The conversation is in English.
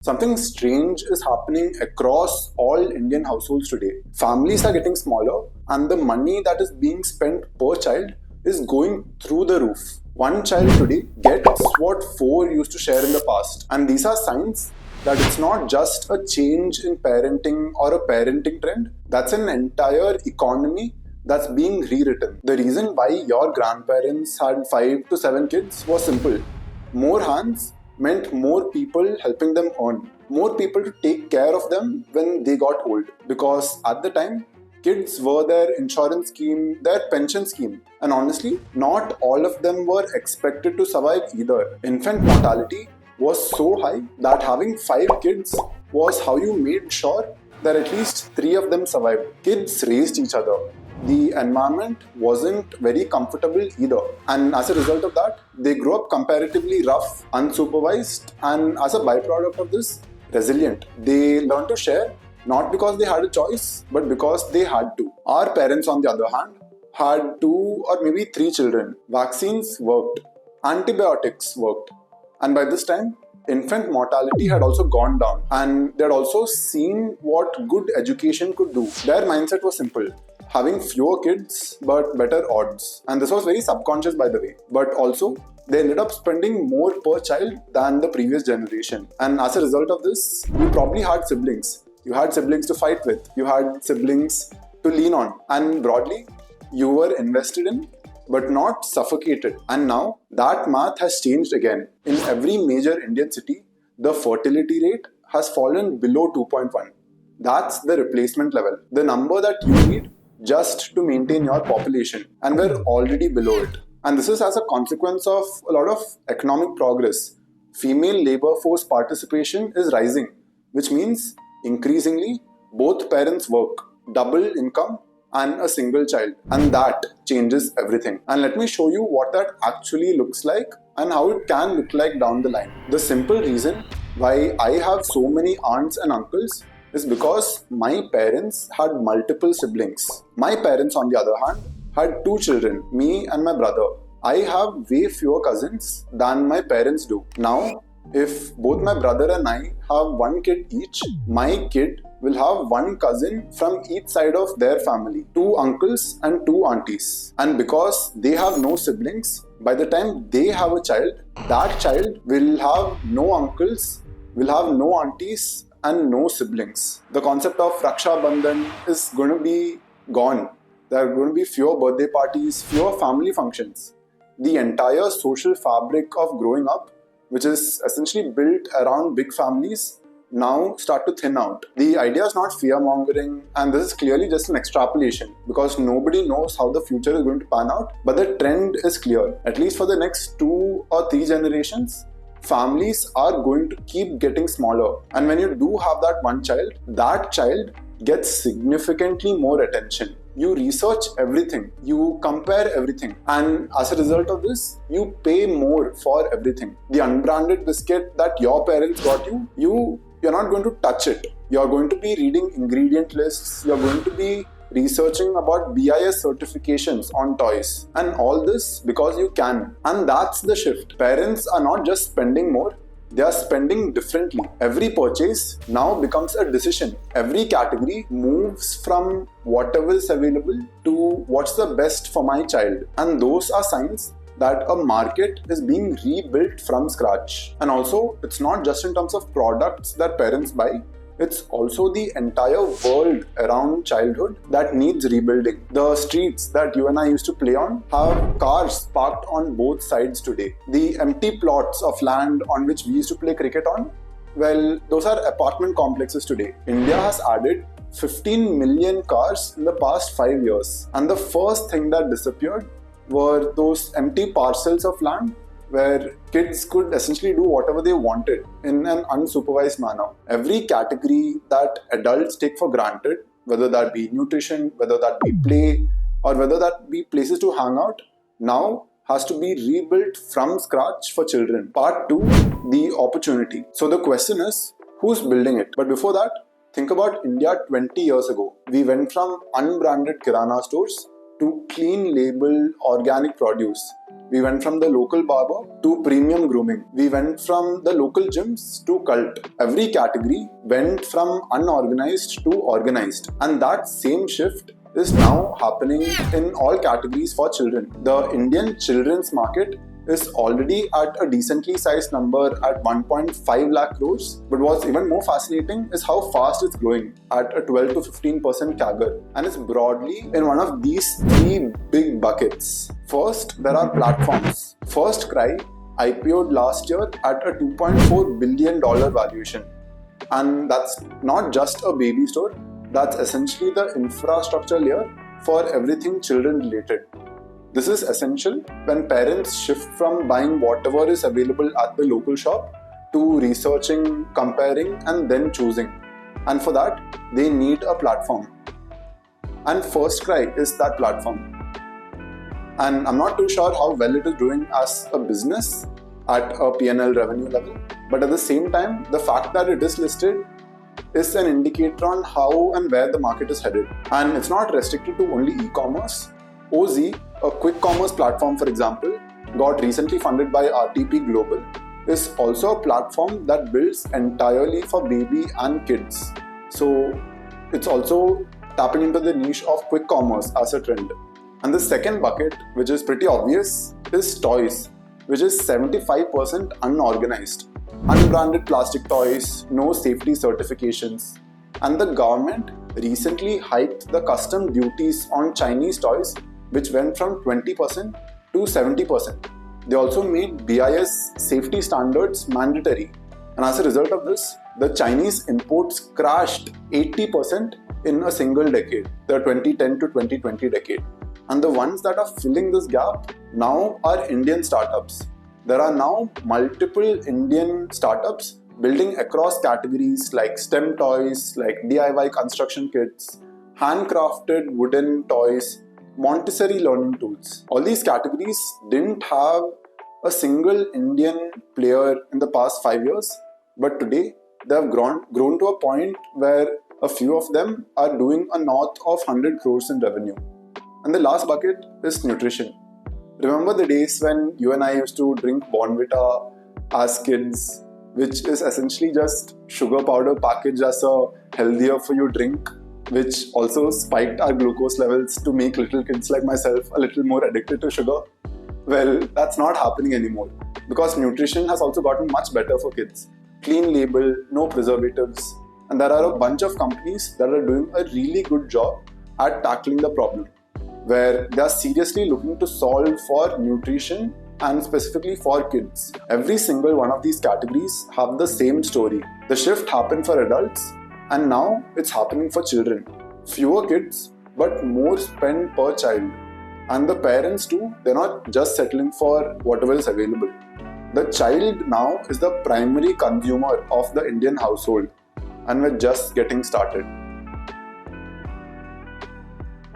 Something strange is happening across all Indian households today. Families are getting smaller, and the money that is being spent per child is going through the roof. One child today gets what four used to share in the past. And these are signs that it's not just a change in parenting or a parenting trend, that's an entire economy that's being rewritten. The reason why your grandparents had 5 to 7 kids was simple. More hands meant more people helping them earn, more people to take care of them when they got old. Because at the time, kids were their insurance scheme, their pension scheme. And honestly, not all of them were expected to survive either. Infant mortality was so high that having 5 kids was how you made sure that at least 3 of them survived. Kids raised each other. The environment wasn't very comfortable either. And as a result of that, they grew up comparatively rough, unsupervised, and as a byproduct of this, resilient. They learned to share not because they had a choice, but because they had to. Our parents, on the other hand, had 2 or maybe 3 children. Vaccines worked, antibiotics worked, and by this time, infant mortality had also gone down, and they had also seen what good education could do. Their mindset was simple: having fewer kids but better odds. And this was very subconscious, by the way. But also, they ended up spending more per child than the previous generation. And as a result of this, you probably had siblings. You had siblings to fight with. You had siblings to lean on. And broadly, you were invested in but not suffocated. And now that math has changed again. In every major Indian city, the fertility rate has fallen below 2.1. That's the replacement level, the number that you need just to maintain your population, and we're already below it. And this is as a consequence of a lot of economic progress. Female labor force participation is rising, which means increasingly both parents work, double income, and a single child. And that changes everything. And let me show you what that actually looks like and how it can look like down the line. The simple reason why I have so many aunts and uncles is because my parents had multiple siblings. My parents, on the other hand, had 2 children, me and my brother. I have way fewer cousins than my parents do. Now, if both my brother and I have 1 kid each, my kid will have 1 cousin from each side of their family, 2 uncles and 2 aunties. And because they have no siblings, by the time they have a child, that child will have no uncles, will have no aunties, and no siblings. The concept of Raksha Bandhan is going to be gone. There are going to be fewer birthday parties, fewer family functions. The entire social fabric of growing up, which is essentially built around big families, now start to thin out. The idea is not fear-mongering, and this is clearly just an extrapolation because nobody knows how the future is going to pan out, but the trend is clear. At least for the next 2 or 3 generations, families are going to keep getting smaller. And when you do have that child gets significantly more attention. You research everything, you compare everything, and as a result of this, you pay more for everything. The unbranded biscuit that your parents got you're not going to touch it. You're going to be reading ingredient lists, you're going to be researching about BIS certifications on toys, and all this because you can. And that's the shift. Parents are not just spending more, they are spending differently. Every purchase now becomes a decision. Every category moves from whatever is available to what's the best for my child. And those are signs that a market is being rebuilt from scratch. And also, it's not just in terms of products that parents buy, it's also the entire world around childhood that needs rebuilding. The streets that you and I used to play on have cars parked on both sides today. The empty plots of land on which we used to play cricket on, well, those are apartment complexes today. India has added 15 million cars in the past 5 years. And the first thing that disappeared were those empty parcels of land where kids could essentially do whatever they wanted in an unsupervised manner. Every category that adults take for granted, whether that be nutrition, whether that be play, or whether that be places to hang out, now has to be rebuilt from scratch for children. Part 2, the opportunity. So the question is, who's building it? But before that, think about India 20 years ago. We went from unbranded kirana stores to clean label organic produce. We went from the local barber to premium grooming. We went from the local gyms to cult. Every category went from unorganized to organized. And that same shift is now happening in all categories for children. The Indian children's market is already at a decently sized number at 1.5 lakh crores. But what's even more fascinating is how fast it's growing at a 12 to 15% CAGR. And it's broadly in one of these three big buckets. First, there are platforms. FirstCry IPO'd last year at a $2.4 billion valuation. And that's not just a baby store, that's essentially the infrastructure layer for everything children related. This is essential when parents shift from buying whatever is available at the local shop to researching, comparing, and then choosing. And for that, they need a platform. And FirstCry is that platform. And I'm not too sure how well it is doing as a business at a P&L revenue level. But at the same time, the fact that it is listed is an indicator on how and where the market is headed. And it's not restricted to only e-commerce. OZ, a quick commerce platform for example, got recently funded by RTP Global, is also a platform that builds entirely for baby and kids. So it's also tapping into the niche of quick commerce as a trend. And the second bucket, which is pretty obvious, is toys, which is 75% unorganized. Unbranded plastic toys, no safety certifications. And the government recently hiked the custom duties on Chinese toys, which went from 20% to 70%. They also made BIS safety standards mandatory. And as a result of this, the Chinese imports crashed 80% in a single decade, the 2010 to 2020 decade. And the ones that are filling this gap now are Indian startups. There are now multiple Indian startups building across categories like STEM toys, like DIY construction kits, handcrafted wooden toys, Montessori learning tools. All these categories didn't have a single Indian player in the past 5 years, but today they have grown to a point where a few of them are doing a north of 100 crores in revenue. And the last bucket is nutrition. Remember the days when you and I used to drink Bournvita as kids, which is essentially just sugar powder packaged as a healthier for you drink, which also spiked our glucose levels to make little kids like myself a little more addicted to sugar? Well, that's not happening anymore because nutrition has also gotten much better for kids. Clean label, no preservatives, and there are a bunch of companies that are doing a really good job at tackling the problem, where they are seriously looking to solve for nutrition and specifically for kids. Every single one of these categories have the same story. The shift happened for adults and now it's happening for children. Fewer kids, but more spend per child. And the parents too, they're not just settling for whatever is available. The child now is the primary consumer of the Indian household, and we're just getting started.